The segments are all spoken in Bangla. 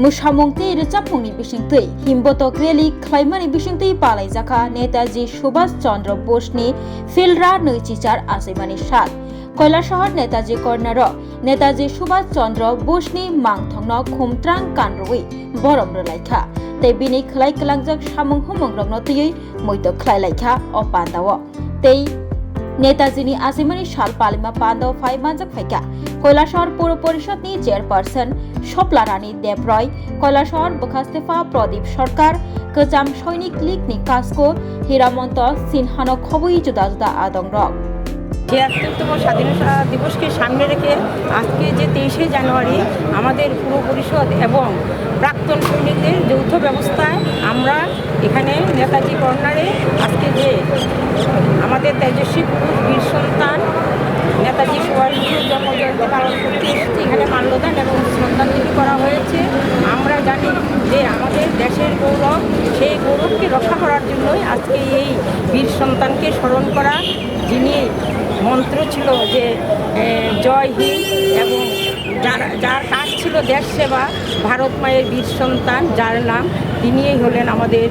मुसामुंगते रोजाबफुंनि बिसिंतै हिमबतक रेली खालायमानि बिसिंतै बालायजाखा नेताजी सुभाष चंद्र बोसनि फिल्डरा नैजिचार आसैमानि साल কৈলাসহর नेताजी कर्नार नेताजी सुभाष चंद्र बोसनि मांथंनो खुमत्रां कानरुई बरम रलायखा तै बिनि खलाय कलांजक सामुं हुमंग्रंनो तयै मैतो खलायलायखा अ पान्दाव तै नेताजीनि आसैमानि साल पालिमा पान्दाव फाइमानजक फायखा কৈলাসহর पौर परिषदनि चेयरपारसन सप्लारानी देबरय কৈলাসহর बखास्तेफा प्रदीप सरकार गोजाम सैनिक लीगनि कास्को हिरामंत सिन्हानो खबई जुदा जुदा आदंरक ৭৬তম স্বাধীনতা দিবসকে সামনে রেখে আজকে যে ২৩শে জানুয়ারি আমাদের পৌর পরিষদ এবং প্রাক্তন সৈনিকদের যৌথ ব্যবস্থায় আমরা এখানে নেতাজি কর্নারে আজকে যে আমাদের তেজস্বী পুরুষ বীর সন্তান নেতাজি সুভাষচন্দ্র জন্মজয়ন্তী পালন করতে এসেছি। এখানে মাল্যদান এবং শ্রদ্ধাঞ্জলি করা হয়েছে। আমরা জানি যে আমাদের দেশের গৌরব, সেই গৌরবকে রক্ষা করার জন্যই আজকে এই বীর সন্তানকে স্মরণ করা, যিনি মন্ত্র ছিল যে জয় হিন্দ এবং যার কাজ ছিল দেশ সেবা, ভারত মায়ের বীর সন্তান যার নাম, তিনিই হলেন আমাদের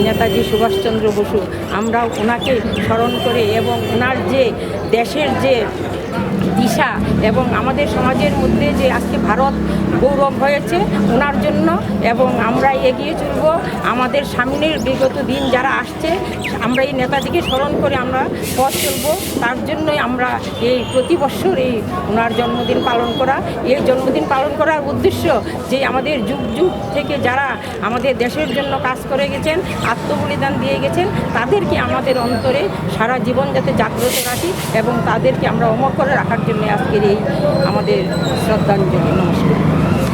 নেতাজি সুভাষচন্দ্র বসু। আমরা ওনাকে স্মরণ করে এবং ওনার যে দেশের যে দিশা এবং আমাদের সমাজের মধ্যে যে আজকে ভারত গৌরব হয়েছে ওনার জন্য, এবং আমরা এগিয়ে চলব আমাদের সামনের বিগত দিন যারা আসছে, আমরা এই নেতাজিকে স্মরণ করে আমরা পথ চলব। তার জন্যই আমরা এই প্রতি বছর এই ওনার জন্মদিন পালন করা। এই জন্মদিন পালন করার উদ্দেশ্য যে আমাদের যুগ যুগ থেকে যারা আমাদের দেশের জন্য কাজ করে গেছেন, আত্মবলিদান দিয়ে গেছেন, তাদেরকে আমাদের অন্তরে সারা জীবন যাতে জাগ্রত রাখি এবং তাদেরকে আমরা অমর করে রাখার জন্য আজকের এই আমাদের শ্রদ্ধাঞ্জলি। নমস্কার।